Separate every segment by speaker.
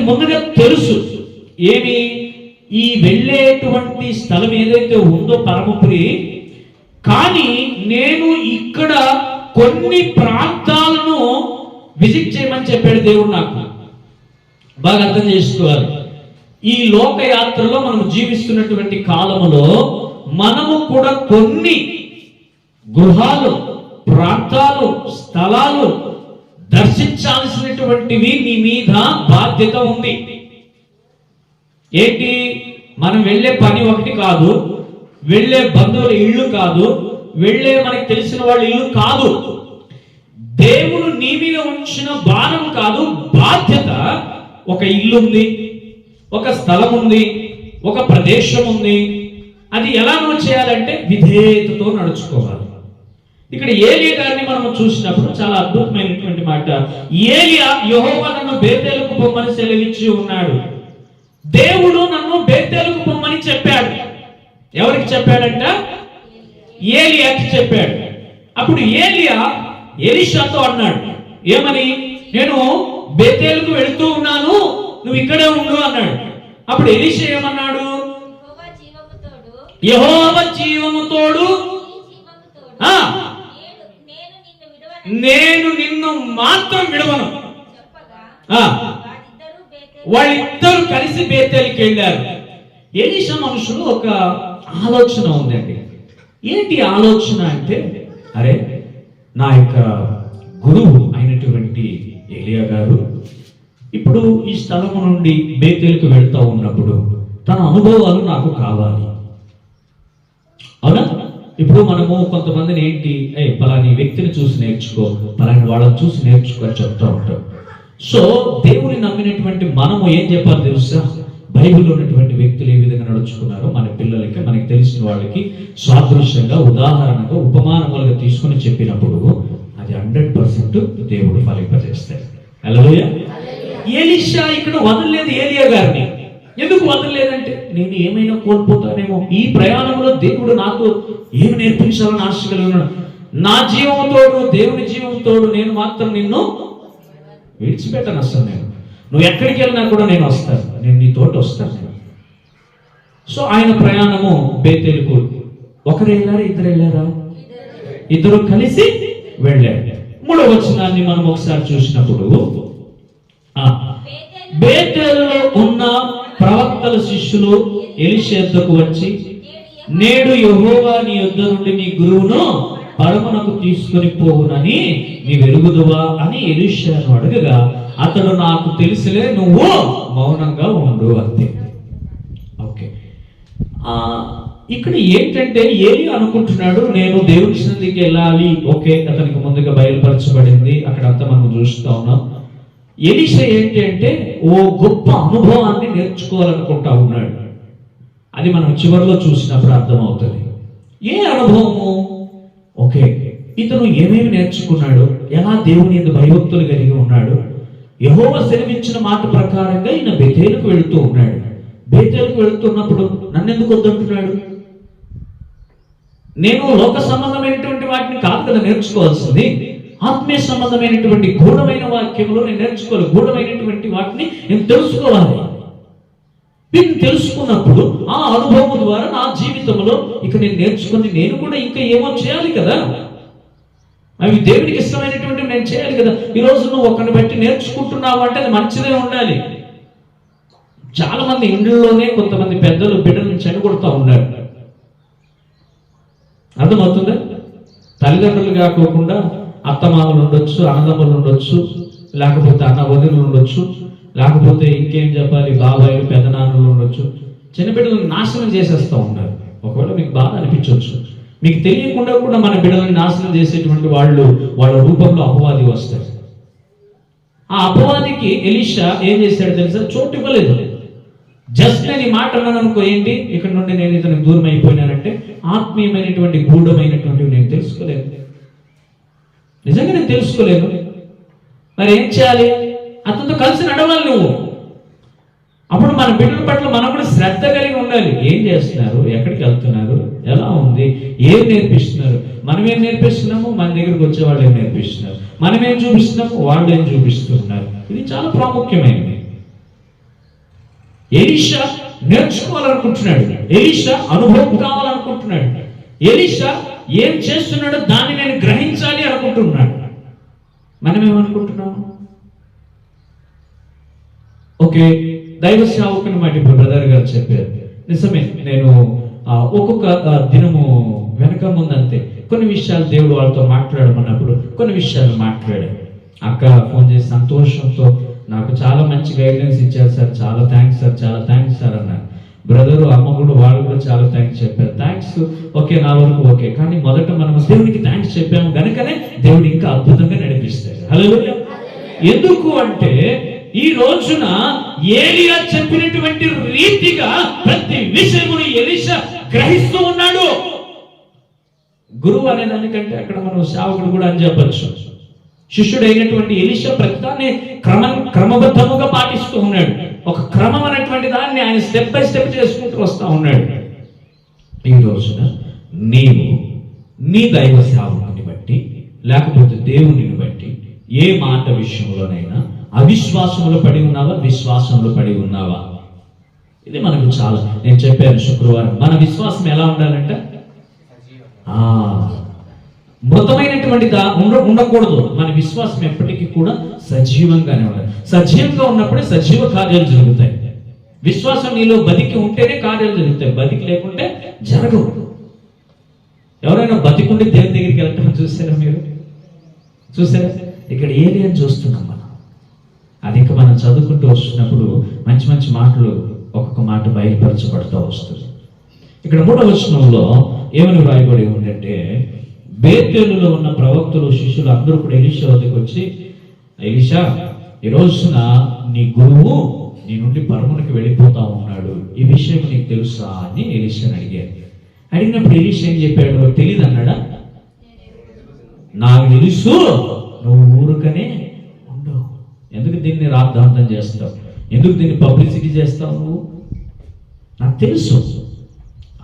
Speaker 1: ముందుగా తెలుసు ఏమి, ఈ వెళ్ళేటువంటి స్థలం ఏదైతే ఉందో పరమపురి, కానీ నేను ఇక్కడ కొన్ని ప్రాంతాలను విజిట్ చేయమని చెప్పాడు దేవుడు. నాకు బాగా అర్థం చేసుకోవాలి. ఈ లోకయాత్రలో మనం జీవిస్తున్నటువంటి కాలములో మనము కూడా కొన్ని గృహాలు, ప్రాంతాలు, స్థలాలు దర్శించాల్సినటువంటివి నీ మీద బాధ్యత ఉంది. ఏంటి? మనం వెళ్ళే పని ఒకటి కాదు, వెళ్ళే బంధువుల ఇల్లు కాదు, వెళ్ళే మనకి తెలిసిన వాళ్ళ ఇల్లు కాదు. దేవుడు నీ మీద ఉంచిన భారం కాదు, బాధ్యత. ఒక ఇల్లు ఉంది, ఒక స్థలం ఉంది, ఒక ప్రదేశం ఉంది. అది ఎలాగో చేయాలంటే విధేయతతో నడుచుకోవాలి. ఇక్కడ ఏలియా గారిని మనం చూసినప్పుడు చాలా అద్భుతమైనటువంటి మాట. ఏలియా యెహోవా నన్ను బేతేలుకు పొమ్మని సెలవిచ్చి ఉన్నాడు. దేవుడు నన్ను బేతేలుకు పొమ్మని చెప్పాడు. ఎవరికి చెప్పాడంట? ఏలియాకి చెప్పాడు. అప్పుడు ఏలియా ఎలీషాతో అన్నాడు, ఏమని? నేను బేతేలుకు వెళుతూ ఉన్నాను, నువ్వు ఇక్కడే ఉండు అన్నాడు. అప్పుడు ఎలీషా ఏమన్నాడు? యెహోవా జీవము తోడు, నేను నిన్ను మాత్రం విడవను. వాళ్ళిద్దరూ కలిసి బేతేలుకి వెళ్ళారు. ఎలీషా మనుషులు ఒక ఆలోచన ఉందండి. ఏంటి ఆలోచన అంటే, అరే నా యొక్క గురువు అయినటువంటి ఏలియా గారు ఇప్పుడు ఈ స్థలము నుండి బేతేలుకు వెళ్తా ఉన్నప్పుడు తన అనుభవాలు నాకు కావాలి. అవునా? ఇప్పుడు మనము కొంతమందిని ఏంటి, పలాని వ్యక్తిని చూసి నేర్చుకో, పలాని వాళ్ళని చూసి నేర్చుకో అని చెప్తా ఉంటాం. సో దేవుని నమ్మినటువంటి మనము ఏం చెప్పాలి తెలుసా? బైబిల్లో ఉన్నటువంటి వ్యక్తులు ఏ విధంగా నడుచుకున్నారో మన పిల్లలకి, మనకి తెలిసిన వాళ్ళకి సాదృశ్యంగా, ఉదాహరణగా, ఉపమానములుగా తీసుకుని చెప్పినప్పుడు అది 100% దేవుడు ఫలింపజేస్తాడు. హల్లెలూయా. ఎలీషా ఇక్కడ వదలలేదు ఏలియా గారిని. ఎందుకు వదలలేదంటే, నేను ఏమైనా కోల్పోతానేమో, ఈ ప్రయాణంలో దేవుడు నాకు ఏమి నేర్పించాలని ఆశ కలిగి ఉన్నాడు. నా జీవంతోడు, దేవుని జీవంతోడు నేను మాత్రం నిన్ను విడిచిపెట్టను. అసలు నువ్వు ఎక్కడికి వెళ్ళినా కూడా నేను వస్తాను, నేను నీ తోటి వస్తాను. సో ఆయన ప్రయాణము బేతేలుకు ఒకరు వెళ్ళారా, ఇద్దరు వెళ్ళారా? ఇద్దరు కలిసి వెళ్ళారు. 3వ వచనాన్ని మనం ఒకసారి చూసినప్పుడు, బేతేలులో ఉన్న ప్రవక్తల శిష్యులు ఎలీషా యొద్దకు వచ్చి, నేడు యెహోవా నీ యొద్ద నుండి నీ గురువును పరమునకు తీసుకొని పోవునని నీ వెరుగుదువా అని ఎలీషాను అడగగా, అతడు నాకు తెలుసులే, నువ్వు మౌనంగా ఉండు అంతే. ఓకే, ఇక్కడ ఏంటంటే ఏలి అనుకుంటున్నాడు, నేను దేవుని సన్నిధికి వెళ్ళాలి. ఓకే, అతనికి ముందుగా బయలుపరచబడింది, అక్కడంతా మనం చూస్తూ ఉన్నాం. ఎలీషా ఏంటి అంటే ఓ గొప్ప అనుభవాన్ని నేర్చుకోవాలనుకుంటా ఉన్నాడు. అది మనం చివరిలో చూసినప్పుడు అర్థమవుతుంది. ఏ అనుభవము? ఓకే, ఇతను ఏమేమి నేర్చుకున్నాడు, ఎలా దేవుని యందు భయభక్తులు కలిగి ఉన్నాడు. యెహోవా సెలవిచ్చిన మాట ప్రకారంగా ఈయన బేతేలుకు వెళుతూ ఉన్నాడు. బేతేలుకు వెళుతున్నప్పుడు నన్ను ఎందుకు వద్దంటున్నాడు? నేను లోక సంబంధమైనటువంటి వాటిని కాదు కదా నేర్చుకోవాల్సింది, ఆత్మీయ సంబంధమైనటువంటి గూఢమైన వాక్యంలో నేను నేర్చుకోవాలి. గూఢమైనటువంటి వాటిని నేను తెలుసుకోవాలి. వీటిని తెలుసుకున్నప్పుడు ఆ అనుభవం ద్వారా నా జీవితంలో ఇక నేను నేర్చుకుని నేను కూడా ఇంకా ఏమో చేయాలి కదా. అవి దేవుడికి ఇష్టమైనటువంటివి నేను చేయాలి కదా. ఈరోజు నువ్వు ఒకరిని బట్టి నేర్చుకుంటున్నావు అంటే అది మంచిదే ఉండాలి. చాలా మంది ఇండ్లలోనే కొంతమంది పెద్దలు బిడ్డలను చెడగొడతా ఉన్నారు. అర్థమవుతుందా? తల్లిదండ్రులు కాకోకుండా అత్తమామలు ఉండొచ్చు, అన్నదమ్ములు ఉండొచ్చు, లేకపోతే అన్న వదినలు ఉండొచ్చు, లేకపోతే ఇంకేం చెప్పాలి బాబాయిలు పెద్దనాన్నలు ఉండొచ్చు. చిన్న బిడ్డలను నాశనం చేసేస్తూ ఉన్నారు. ఒకవేళ మీకు బాగా అనిపించవచ్చు, మీకు తెలియకుండా కూడా మన బిడ్డలను నాశనం చేసేటువంటి వాళ్ళ రూపంలో అపవాది వస్తారు. ఆ అపవాదికి ఎలీషా ఏం చేశాడు తెలుసా? చోటు ఇవ్వలేదు. జస్ట్ నేను ఈ మాట అన్నాను అనుకో, ఏంటి ఇక్కడ నుండి నేను ఇతనికి దూరం అయిపోయినానంటే ఆత్మీయమైనటువంటి గూఢమైనటువంటివి నేను తెలుసుకోలేదు. నిజంగా నేను తెలుసుకోలేదు. మరి ఏం చేయాలి? అతనితో కలిసి నడవాలి నువ్వు. అప్పుడు మన బిడ్డల పట్ల మనం కూడా శ్రద్ధ కలిగి ఉండాలి. ఏం చేస్తున్నారు, ఎక్కడికి వెళ్తున్నారు, ఎలా ఉంది, ఏం నేర్పిస్తున్నారు. మనం ఏం నేర్పిస్తున్నాము, మన దగ్గరకు వచ్చే వాళ్ళు ఏం నేర్పిస్తున్నారు, మనం ఏం చూపిస్తున్నాము, వాళ్ళు ఏం చూపిస్తున్నారు. ఇది చాలా ప్రాముఖ్యమైనది. ఎలీషా నేర్చుకోవాలనుకుంటున్నాడు, ఎలీషా అనుభవం కావాలనుకుంటున్నాడు, ఎలీషా ఏం చేస్తున్నాడో దాన్ని నేను గ్రహించాలి అనుకుంటున్నాడు. మనం ఏమనుకుంటున్నాం? ఓకే, దైవ సేవకుని మాట ఇప్పుడు బ్రదర్ గారు చెప్పారు, నిజమే. నేను ఒక్కొక్క దినము వెనక ముందంతే కొన్ని విషయాలు దేవుడు వాళ్ళతో మాట్లాడమన్నప్పుడు కొన్ని విషయాలు మాట్లాడాడు. అక్క ఫోన్ చేసి సంతోషంతో నాకు చాలా మంచి గైడెన్స్ ఇచ్చారు సార్, చాలా థ్యాంక్స్ సార్, చాలా థ్యాంక్స్ సార్ అన్నారు. బ్రదరు అమ్మ కూడా వాళ్ళు కూడా చాలా థ్యాంక్స్ చెప్పారు. థ్యాంక్స్ ఓకే, నా వరకు ఓకే, కానీ మొదట మనం దేవునికి థ్యాంక్స్ చెప్పాము కనుకనే దేవుడు ఇంకా అద్భుతంగా నడిపిస్తాడు. హల్లెలూయా. ఎందుకు అంటే ఈ రోజున ఏలియా చెప్పినటువంటి రీతిగా ప్రతి విషయమును ఎలీషా గ్రహిస్తూ ఉన్నాడు. గురువు అనే దానికంటే అక్కడ మనం సేవకుడు కూడా అని చెప్పచ్చు. శిష్యుడైనటువంటి ఎలీషా ప్రతిదాన్ని క్రమబద్ధముగా పాటిస్తూ ఉన్నాడు. ఒక క్రమం అనేటువంటి దాన్ని ఆయన స్టెప్ బై స్టెప్ చేసుకుంటూ వస్తూ ఉన్నాడు. ఈ రోజున నీవు నీ దైవ సేవకుని బట్టి లేకపోతే దేవునిని బట్టి ఏ మాట విషయంలోనైనా అవిశ్వాసంలో పడి ఉన్నావా, విశ్వాసంలో పడి ఉన్నావా? ఇది మనకు చాలా, నేను చెప్పాను శుక్రవారం, మన విశ్వాసం ఎలా ఉండాలంటే మృతమైనటువంటి ఉండకూడదు. మన విశ్వాసం ఎప్పటికీ కూడా సజీవంగానే ఉండాలి. సజీవంగా ఉన్నప్పుడే సజీవ కార్యాలు జరుగుతాయి. విశ్వాసం నీలో బతికి ఉంటేనే కార్యాలు జరుగుతాయి, బతికి లేకుంటే జరగవు. ఎవరైనా బతికుండి దేవుని దగ్గరికి వెళ్ళటం చూసారా మీరు? చూసారా? ఇక్కడ ఏలియా చూస్తున్నాం మనం. అది ఇంకా మనం చదువుకుంటూ వస్తున్నప్పుడు మంచి మంచి మాటలు ఒక్కొక్క మాట బయలుపరచబడుతూ వస్తుంది. ఇక్కడ 3వ వచనంలో ఏమని రాయబడి ఉందంటే, బేతేలులో ఉన్న ప్రవక్తలు శిష్యులు అందరూ కూడా ఎలీషా వద్దకు వచ్చి, ఎలీషా ఈ రోజున నీ గురువు నీ నుండి పరమునికి వెళ్ళిపోతా ఉన్నాడు, ఈ విషయం నీకు తెలుసా అని ఎలీషాని అడిగారు. అడిగినప్పుడు ఎలీషా ఏం చెప్పాడు? తెలీదు అన్నాడా? నాకు తెలుసు, నువ్వు ఊరుకనే ఉండవు. ఎందుకు దీన్ని రాద్ధాంతం చేస్తావు? ఎందుకు దీన్ని పబ్లిసిటీ చేస్తావు? నువ్వు నాకు తెలుసు,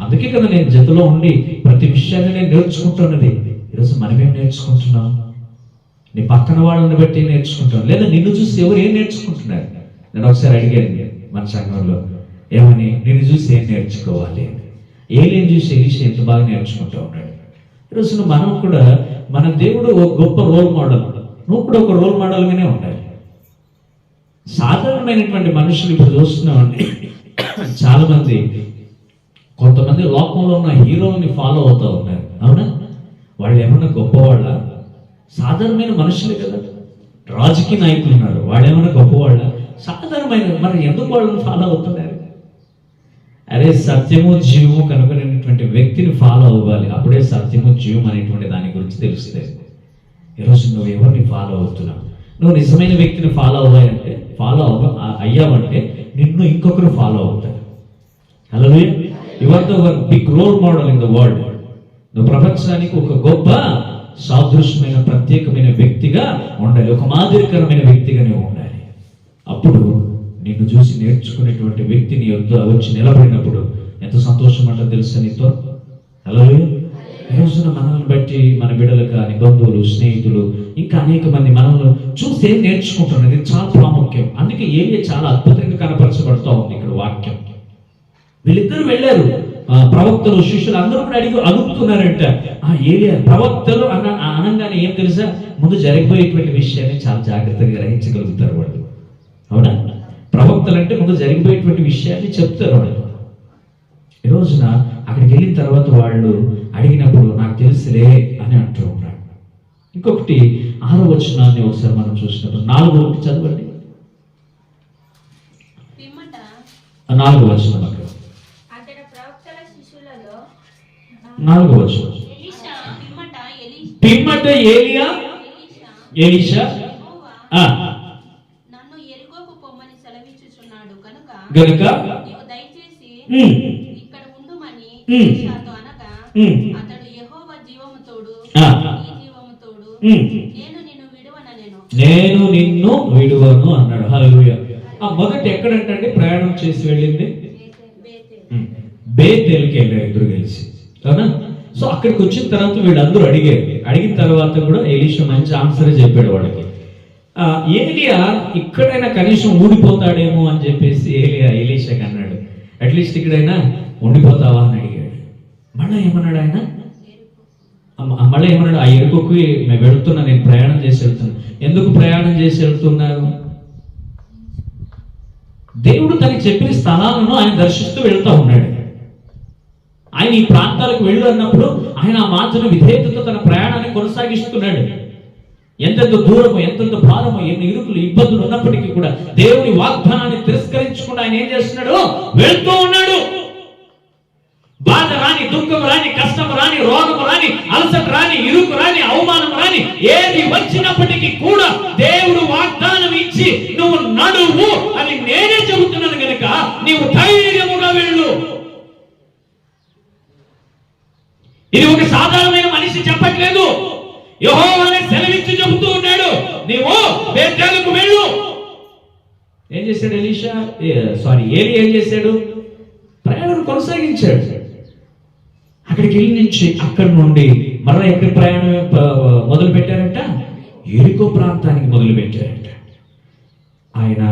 Speaker 1: అందుకే కదా నేను జతలో ఉండి ప్రతి విషయాన్ని నేను నేర్చుకుంటున్నది. ఈరోజు మనమేం నేర్చుకుంటున్నాం? నీ పక్కన వాళ్ళని బట్టి నేర్చుకుంటాం, లేదా నిన్ను చూసి ఎవరు ఏం నేర్చుకుంటున్నారు? నేను ఒకసారి అడిగాను మన సంఘంలో, ఏమని, నిన్ను చూసి ఏం నేర్చుకోవాలి? ఏం చూసి ఎలీషా ఎంత బాగా నేర్చుకుంటూ ఉన్నాడు. ఈరోజు మనం కూడా, మన దేవుడు ఒక గొప్ప రోల్ మోడల్, నువ్వు కూడా ఒక రోల్ మోడల్గానే ఉండాలి. సాధారణమైనటువంటి మనుషులు ఇప్పుడు చూస్తున్నామండి, చాలా మంది, కొంతమంది లోకంలో ఉన్న హీరోని ఫాలో అవుతూ ఉన్నారు. అవునా? వాళ్ళు ఏమన్నా గొప్పవాళ్ళ? సాధారణమైన మనుషులే కదా. రాజకీయ నాయకులు ఉన్నారు, వాళ్ళు ఏమన్నా గొప్పవాళ్ళ? సాధారణమైన, మరి ఎందుకు వాళ్ళని ఫాలో అవుతున్నారు? అరే, సత్యము జీవము కనుగొనేటువంటి వ్యక్తిని ఫాలో అవ్వాలి, అప్పుడే సత్యము జీవం అనేటువంటి దాని గురించి తెలుస్తుంది. ఈరోజు నువ్వు ఎవరిని ఫాలో అవుతున్నావు? నువ్వు నిజమైన వ్యక్తిని ఫాలో అయ్యావంటే నిన్ను ఇంకొకరు ఫాలో అవుతారు. Hallelujah. You are the big role model in the world. నువ్వు ప్రపంచానికి ఒక గొప్ప సాదృశ్యమైన ప్రత్యేకమైన వ్యక్తిగా ఉండాలి, ఒక మాదిరికరమైన వ్యక్తిగా నువ్వు ఉండాలి. అప్పుడు నిన్ను చూసి నేర్చుకునేటువంటి వ్యక్తి నీ వద్ద వచ్చి నిలబడినప్పుడు ఎంత సంతోషం అంటో తెలుసా నీతో? హల్లెలూయా. ఈ రోజున మనల్ని బట్టి మన బిడ్డలు కానీ, బంధువులు, స్నేహితులు, ఇంకా అనేక మంది మనల్ని చూసి ఏం నేర్చుకుంటున్నారు, ఇది చాలా ప్రాముఖ్యం. అందుకే ఏలియా చాలా అద్భుతంగా కనపరచబడుతూ ఉంది ఇక్కడ వాక్యం. వీళ్ళిద్దరు వెళ్ళారు, ప్రవక్తలు శిష్యులు అందరూ కూడా అడుగుతున్నారంట. ఏలియా ప్రవక్తలు అనగానే ఏం తెలుసా, ముందు జరిగిపోయేటువంటి విషయాన్ని చాలా జాగ్రత్తగా గ్రహించగలుగుతారు వాళ్ళు. అవునా? ప్రవక్తలు అంటే ముందు జరిగిపోయేటువంటి విషయాన్ని చెప్తారు వాళ్ళు. ఈ రోజున అక్కడికి వెళ్ళిన తర్వాత వాళ్ళు అడిగినప్పుడు నాకు తెలుసులే అని అంటూ ఉన్నాడు. ఇంకొకటి 6వ వచనాన్ని ఒకసారి మనం చూసినప్పుడు 4వ చదవండి. 4వ వచనం అక్కడ 4వ వచనం. పిమ్మట ఏలియా ఎలీషా
Speaker 2: నన్ను యెరికోకు పొమ్మని సెలవిచ్చుచున్నాడు
Speaker 1: గనుక
Speaker 2: నీవు దయచేసి ఇక్కడ ఉండుమని ఎలీషాతో అనగా, అతడు యెహోవా జీవము తోడు నీ జీవము తోడు నేను నిన్ను విడువను అన్నాడు. హల్లెలూయా. మొదట ఎక్కడంటే ప్రయాణం చేసి వెళ్ళింది బేతేలుకి వెళ్ళారు ఇద్దరు కలిసి, అవునా? సో అక్కడికి వచ్చిన తర్వాత వీళ్ళందరూ అడిగిన తర్వాత కూడా ఎలీషా మంచి ఆన్సర్ చెప్పాడు వాళ్ళకి. ఏలియా ఇక్కడైనా కనీసం ఊడిపోతాడేమో అని చెప్పేసి ఎలీషాకి
Speaker 1: అట్లీస్ట్ ఇక్కడైనా ఉండిపోతావా అని అడిగాడు. మళ్ళీ ఏమన్నాడు ఆయన? మళ్ళీ ఏమన్నాడు? ఆ ఎరుకకి మేము వెళుతున్నా, నేను ప్రయాణం చేసి వెళ్తున్నాను. ఎందుకు ప్రయాణం చేసి వెళ్తున్నారు? దేవుడు తనకి చెప్పిన స్థలాలను ఆయన దర్శిస్తూ వెళ్తూ ఉన్నాడు. ఆయన ఈ ప్రాంతాలకు వెళ్ళు అన్నప్పుడు ఆయన ఆ మాటను విధేయతతో తన ప్రయాణాన్ని కొనసాగిస్తున్నాడు. ఎంతెంత దూరము, ఎంతెంత భారము, ఎన్ని ఇరుకులు, ఇబ్బందులు ఉన్నప్పటికీ కూడా దేవుని వాగ్దానాన్ని తిరస్కరించకుండా ఆయన ఏం చేస్తున్నాడు? వెళ్తూ ఉన్నాడు. బాధ రాని, దుఃఖం రాని, కష్టం రాని, రోగం రాని, అలసట రాని, ఇరుకు రాని, అవమానం రాని, ఏది వచ్చినప్పటికీ కూడా దేవుడు వాగ్దానం ఇచ్చి నువ్వు నడువు అని నేనే చెబుతున్నాను కనుక నీవు ధైర్యముగా వెళ్ళు. ఇది ఒక సాధారణమైన మనిషి చెప్పట్లేదు. యెహోవానే సెలవిచ్చి చెబుతూ ఉన్నాడు, నీవు బేతేలుకు వెళ్ళు. ఏం చేశాడు ఏలీ ఏం చేశాడు? ప్రయాణం కొనసాగించాడు. అక్కడికి వెళ్ళి నుంచి అక్కడి నుండి మరలా ఎక్కడికి ప్రయాణం మొదలు పెట్టారంట? ఎరికో ప్రాంతానికి మొదలు పెట్టారంట. ఆయన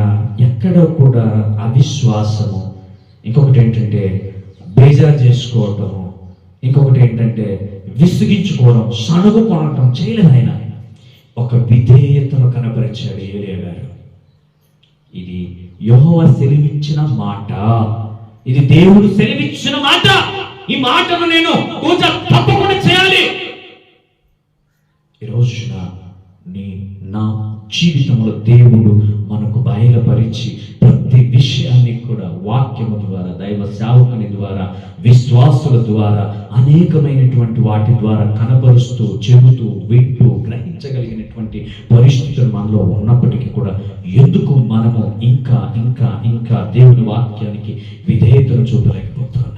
Speaker 1: ఎక్కడ కూడా అవిశ్వాసము, ఇంకొకటి ఏంటంటే బేజారు చేసుకోవటము, ఇంకొకటి ఏంటంటే విసిగించుకోవడం, సణుగు కొనటం చేయలేదు. ఆయన ఒక విధేయతను కనపరిచాడు ఏలియా గారు. ఇది యెహోవా సెలవిచ్చిన మాట, ఇది దేవుడు సెలవిచ్చిన మాట. ఈ మాటను నేను తప్పకుండా చేయాలి. ఈ రోజున నా జీవితంలో దేవుడు మనకు బయలుపరిచి ప్రతి విషయాన్ని కూడా వాక్యము ద్వారా, దైవ సేవకుని ద్వారా, విశ్వాసుల ద్వారా, అనేకమైనటువంటి వాటి ద్వారా కనబరుస్తూ, చెబుతూ, వింటూ, గ్రహించగలిగినటువంటి పరిస్థితులు మనలో ఉన్నప్పటికీ కూడా ఎందుకు మనము ఇంకా ఇంకా ఇంకా దేవుని వాక్యానికి విధేయతను చూపలేకపోతున్నాం?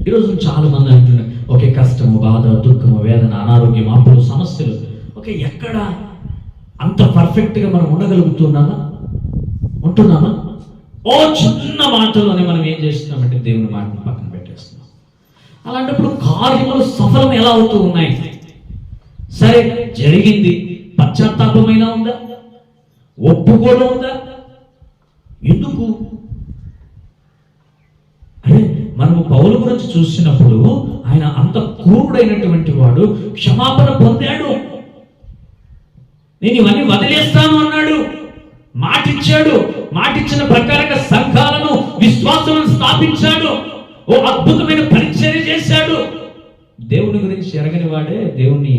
Speaker 1: ఈరోజు చాలా మంది అంటున్నారు, ఓకే, కష్టము, బాధ, దుఃఖము, వేదన, అనారోగ్యం, అప్పులు, సమస్యలు, ఓకే, ఎక్కడ అంత పర్ఫెక్ట్గా మనం ఉంటున్నామా? ఓ చిన్న మాటలోనే మనం ఏం చేస్తున్నామంటే దేవుని మాటను పక్కన పెట్టేస్తున్నాం. అలాంటప్పుడు కార్యములు సఫలం ఎలా అవుతూ ఉన్నాయి? సరే, జరిగింది, పశ్చాత్తాపమైనా ఉందా? ఒప్పుకోవడం ఉందా? ఎందుకు? అరే, మనము పౌలు గురించి చూసినప్పుడు ఆయన అంత క్రూరుడైనటువంటి వాడు, క్షమాపణ పొందాడు. నేను ఇవన్నీ వదిలేస్తాను అన్నాడు, మాటిచ్చాడు. మాటిచ్చిన ప్రకారంగా సంఘాలను, విశ్వాసాలను స్థాపించాడు. ఓ అద్భుతమైన పరిచర్య చేశాడు. దేవుని గురించి ఎరగని వాడే దేవుని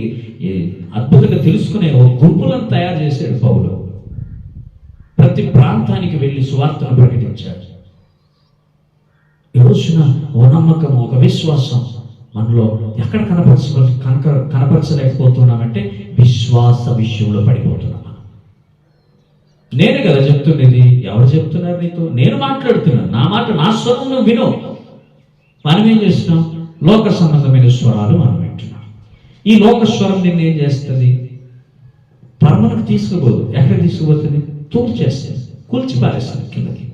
Speaker 1: అద్భుతంగా తెలుసుకునే ఓ గుంపులను తయారు చేశాడు పౌలు. ప్రతి ప్రాంతానికి వెళ్ళి సువార్తను ప్రకటించాడు. ఈ రోజున ఓ నమ్మకం, ఒక విశ్వాసం మనలో ఎక్కడ కనపరచలేకపోతున్నామంటే విశ్వాస విషయంలో పడిపోతున్నాం. నేనే కదా చెప్తుండేది, ఎవరు చెప్తున్నారు నీతో? నేను మాట్లాడుతున్నాను, నా మాట, నా స్వరం నువ్వు విను. మనం ఏం చేస్తున్నాం? లోక సంబంధమైన స్వరాలు మనం వింటున్నాం. ఈ లోక స్వరం నిన్ను ఏం చేస్తుంది? పరమకు తీసుకుపోదు. ఎక్కడ తీసుకుపోతుంది? తూర్పు చేస్తుంది, కూల్చిపారేస్తుంది కిందకి.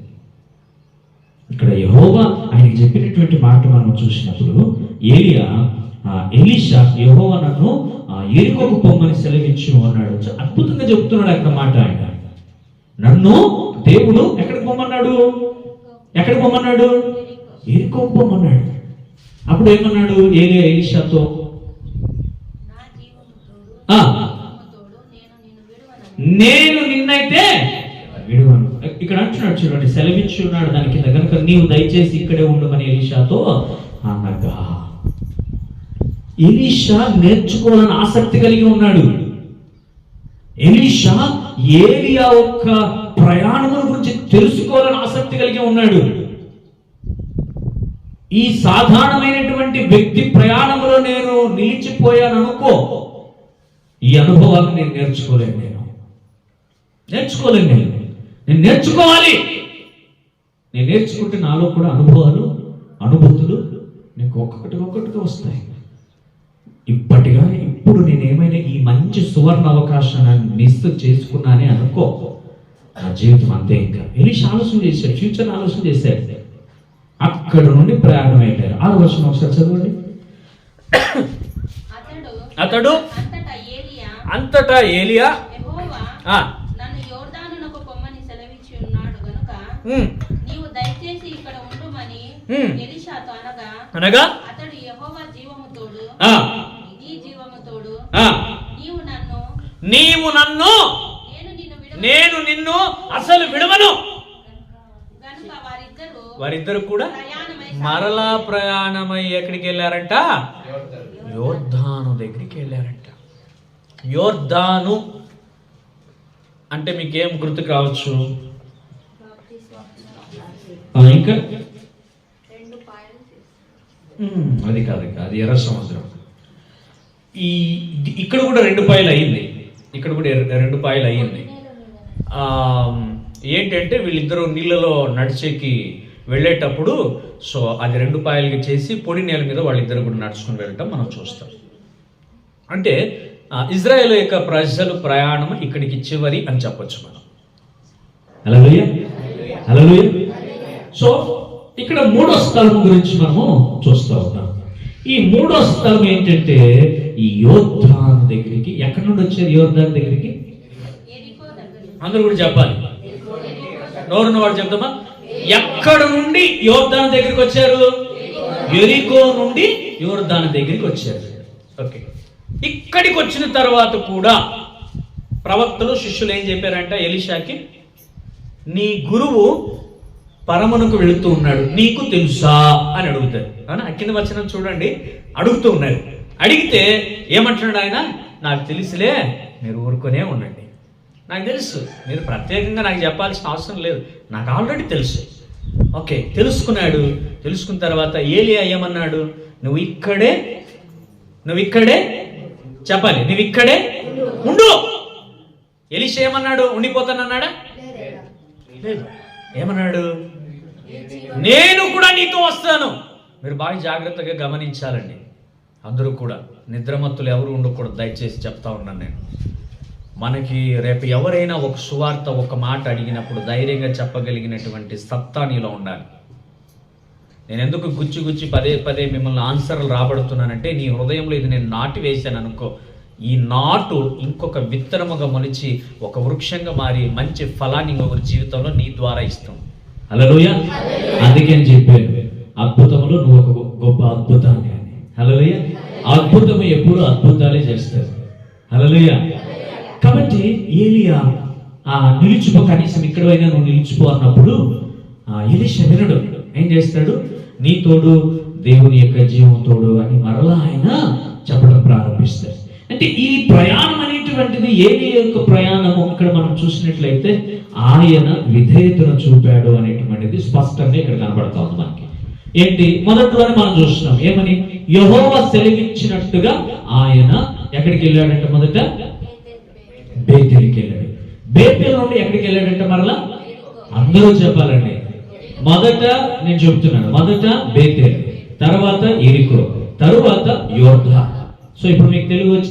Speaker 1: ఇక్కడ యెహోవా ఆయనకి చెప్పినటువంటి మాట మనం చూసినప్పుడు, ఎలీషా యెహోవా నన్ను ఎరికోకు పొమ్మని సెలవిచ్చు అన్నాడు. అద్భుతంగా చెప్తున్నాడు అక్కడ మాట. ఆయన నన్ను దేవుడు ఎక్కడికి పొమ్మన్నాడు? ఎరికోకు పొమ్మన్నాడు. అప్పుడు ఏమన్నాడు ఎలీషాతో? నేను నిన్నైతే విడువను. ఇక్కడ అంటున్నాడు చూడండి, సెలవిచ్చి ఉన్నాడు దాని కింద, కనుక నీవు దయచేసి ఇక్కడే ఉండమని ఎలీషాతో అనగా. ఎలీషా నేర్చుకోవాలని ఆసక్తి కలిగి ఉన్నాడు. ఎలీషా ఏలియా యొక్క ప్రయాణముల గురించి తెలుసుకోవాలని ఆసక్తి కలిగి ఉన్నాడు. ఈ సాధారణమైనటువంటి వ్యక్తి ప్రయాణంలో నేను నిలిచిపోయాను అనుకో, ఈ అనుభవాలను నేను నేర్చుకోలేను. నేను నేర్చుకోవాలి. నేను నేర్చుకుంటే నాలో కూడా అనుభవాలు, అనుభూతులు నీకు ఒక్కొక్కటిగా వస్తాయి. ఇప్పుడు నేనేమైనా ఈ మంచి సువర్ణ అవకాశాన్ని మిస్ చేసుకున్నానే అనుకో, నా జీవితం అంతే. ఇంకా ఎలీషా ఆలోచన చేశాడు, ఫ్యూచర్ ఆలోచన చేశాడు. అక్కడ నుండి ప్రయాణం అయ్యారు. 6వ వచనం ఒకసారి చదవండి. అతడు అంతటా ఏలియా
Speaker 2: అనగా అతడు యెహోవా జీవము తోడు నీ జీవము తోడు
Speaker 1: నీవు నన్ను నేను నిన్ను అసలు విడవను.
Speaker 2: గనుక
Speaker 1: వారిద్దరు కూడా మరలా ప్రయాణమై ఎక్కడికి వెళ్ళారంట? యోర్దాను దగ్గరికి వెళ్ళారంట. యోర్దాను అంటే మీకేం గుర్తుకు రావచ్చు? ఇంకా అది కాదు, అది ఎర్ర సముద్రం. ఇక్కడ కూడా 2 పాయలు అయ్యింది. ఇక్కడ కూడా 2 పాయలు అయ్యింది. ఏంటంటే వీళ్ళిద్దరూ నీళ్ళలో నడిచేకి వెళ్ళేటప్పుడు సో అది 2 పాయలుగా చేసి పొడి నేల మీద వాళ్ళిద్దరు కూడా నడుచుకుని వెళ్ళటం మనం చూస్తాం. అంటే ఇజ్రాయేల్ యొక్క ప్రజలు ప్రయాణం ఇక్కడికి చివరి అని చెప్పొచ్చు మనం. హల్లెలూయా, హల్లెలూయా. సో ఇక్కడ 3వ స్థలం గురించి మనము చూస్తూ ఉన్నాం. ఈ 3వ స్థలం ఏంటంటే ఈ యోర్దాను దగ్గరికి. ఎక్కడి నుండి వచ్చారు యోర్దాను దగ్గరికి? అందరూ కూడా చెప్పాలి, నోరున్న వాడు చెప్తామా? ఎక్కడ నుండి యోర్దాను దగ్గరికి వచ్చారు? యెరికో నుండి యోర్దాను దగ్గరికి వచ్చారు. ఓకే, ఇక్కడికి వచ్చిన తర్వాత కూడా ప్రవక్తలు శిష్యులు ఏం చెప్పారంట ఎలీషాకి? నీ గురువు పరమునకు వెళుతూ ఉన్నాడు, నీకు తెలుసా అని అడుగుతారు. అవునా? కింద వచనం చూడండి, అడుగుతూ ఉన్నారు. అడిగితే ఏమంటున్నాడు ఆయన? నాకు తెలుసులే, మీరు ఊరుకొనే ఉండండి, నాకు తెలుసు, మీరు ప్రత్యేకంగా నాకు చెప్పాల్సిన అవసరం లేదు, నాకు ఆల్రెడీ తెలుసు. ఓకే, తెలుసుకున్నాడు. తెలుసుకున్న తర్వాత ఏలియా ఏమన్నాడు? నువ్వు ఇక్కడే చెప్పాలి, నువ్వు ఇక్కడే ఉండు. ఎలీషా ఏమన్నాడు? ఉండిపోతానన్నాడా? లేదు. ఏమన్నాడు? నేను కూడా నీతో వస్తాను. మీరు బాగా జాగ్రత్తగా గమనించాలండి. అందరూ కూడా నిద్రమత్తులు ఎవరు ఉండకూడదు, దయచేసి చెప్తా ఉన్నాను నేను. మనకి రేపు ఎవరైనా ఒక సువార్త ఒక మాట అడిగినప్పుడు ధైర్యంగా చెప్పగలిగినటువంటి సత్తా నీలో ఉండాలి. నేను ఎందుకు గుచ్చి పదే మిమ్మల్ని ఆన్సర్లు రాబడుతున్నానంటే, నీ హృదయంలో ఇది నేను నాటి వేశాను అనుకో, ఈ నాటు ఇంకొక విత్తనముగా మొలిచి ఒక వృక్షంగా మారి మంచి ఫలాన్ని ఇంకొకరి జీవితంలో నీ ద్వారా ఇస్తాం. హల్లెలూయా. అందుకే అని చెప్పాను, అద్భుతములు నువ్వు ఒక గొప్ప అద్భుతాన్ని అని. హల్లెలూయా. అద్భుతము ఎప్పుడు అద్భుతాలే చేస్తారు. హల్లెలూయా. కాబట్టి ఏలియా నిలిచిపో, కనీసం ఇక్కడైనా నువ్వు నిలిచిపో అన్నప్పుడు ఎలీషా వినడు. ఏం చేస్తాడు? నీ తోడు దేవుని యొక్క జీవం తోడు అని మరలా ఆయన చెప్పడం ప్రారంభిస్తాడు. అంటే ఈ ప్రయాణం అనేటువంటిది ఏలియా యొక్క ప్రయాణము ఇక్కడ మనం చూసినట్లయితే ఆయన విధేయతను చూపాడు అనేటువంటిది స్పష్టంగా ఇక్కడ కనబడతా ఉంది మనకి. ఏంటి? మొదట్లోనే మనం చూస్తున్నాం ఏమని? యెహోవా సెలవిచ్చినట్టుగా ఆయన ఎక్కడికి వెళ్ళాడంట? మొదట బేతేలుకి వెళ్ళాడు. బేతేలు నుండి ఎక్కడికి వెళ్ళాడంట? మరలా అందరూ చెప్పాలండి. మొదట నేను చెప్తున్నాను, మొదట బేతేలు, తర్వాత యెరికో, తరువాత యోర్దాను. సో ఇప్పుడు మీకు తెలుగు వచ్చి